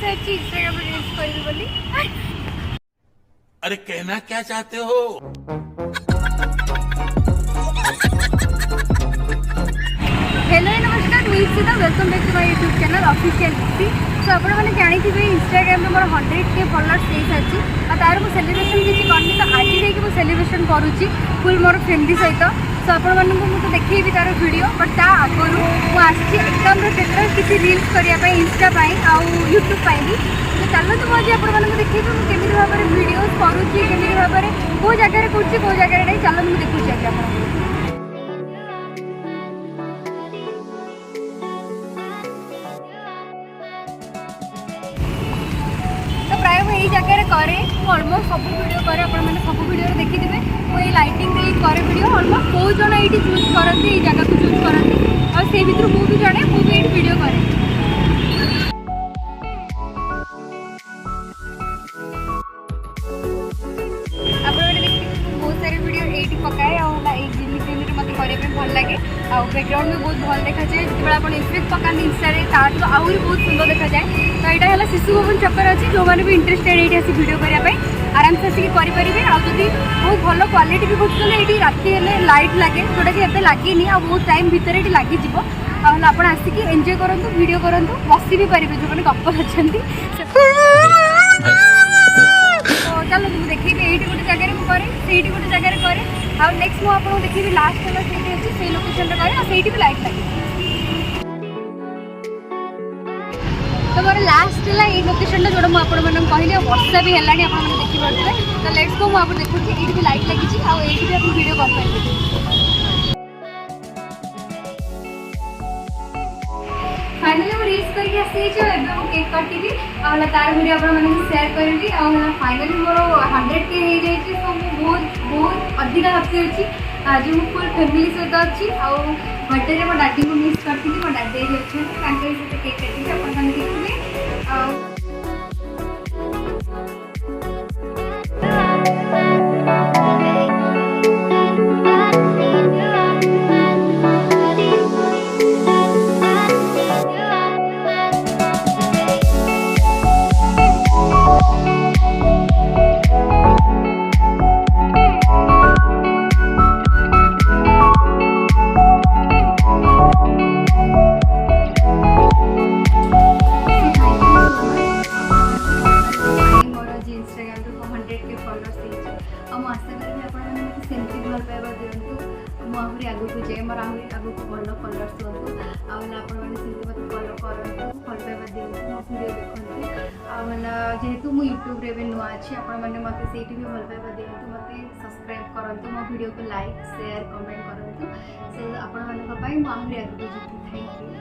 सारी इंस्टाग्राम में रील्स करी बोली। अरे कहना क्या चाहते हो? हेलो नमस्कार, मुझे welcome back to my YouTube channel official Deepti. So आपण मैंने जानी इंस्टाग्राम में मोर 100K फॉलोअर्स हो सारी और तार मुझे सेलिब्रेशन किसी करनी तो आज जाकि सेलिब्रेशन करुच्ची फुल मोर फैमिली सहित। सो आपण मानक मुझे देखी तार वीडियो बट ता आगुरी मुझे एकदम क्षेत्र किसी रील्स करने इंस्टा आउ यूट्यूब भी। तो चलो तो मुझे आपको देखिए मुझे भाव में वीडियो करुच्ची केमी भाव में कौ जगह करुच्ची कौ जगह नहीं चलो मुझे देखुची आज आप। प्राय मुझे जगह करे अलमोस्ट सब वीडियो करे सब वीडियो देखिथे मुझे लाइटिंग करे वीडियो अलमोस्ट बहुत जन ये चूज करती जगह को चूज करती और से भर मुझे जड़े मुझे ये वीडियो करे। बहुत सारे वीडियो ये पकाए जिमिति मत करने भल लगे बैकग्राउंड भी बहुत भल देखा जाए जो आप इफेक्ट पकाते इंस्टा तो आहरी बहुत सुंदर देखा जाए। तो यहाँ है शिशु भवन छकर अच्छी जो मैंने भी इंटरेस्टेड ये आसी वीडियो करने आराम से आसिक करेंगे आदि बहुत भल क्वालिटी भी खोजुन ये राति लाइट लगे जोटा कि एवं लगे आ बहुत टाइम भितर ये लगे आप आसिक एंजॉय करूँ वीडियो करूँ बसी भी पारे जो मैंने कपल अच्छा। चलो तुम देखिए ये गोटे जगह करे गोटे जगह करे और नेक्स्ट मुझे देखिए लास्ट है से लोकेशन करे भी लाइट लगे। तो मोर लास्ट है ये लोकेशन जोड़ा मुझे कहली वर्षा भी है देखिए तो लेट्स गो मुझे देखुची ये भी लाइट लगी भी आप वीडियो कर पाएंगे। फाइनली मुझे रील्स करके आसी केक काटी और तार वीडियो शेयर करी और फाइनली मोर 100K हो जाए तो बहुत बहुत अधिक हैप्पी अच्छी आज मुझे फुल फैमिली सहित अच्छी बर्थडे में मो डाडी को मिस करती मो डाडी अच्छे केक काटी आप देखिए। आशा करी सेमती भल पाइबा दिंतु मुझे आगू जाए मोर आगू भल फलोअर्स हूँ आपने फलो करूँ भल पाइबा दिंतु मो वीडियो देखते जेहेतु मुझे यूट्यूब रे भी नुआ अच्छी आपने मत से भी भल पाइबा दिंतु मत सब्सक्राइब करूँ मो वीडियो को लाइक शेयर कमेंट करूँ सो आपण मानी आगू जी। Thank you.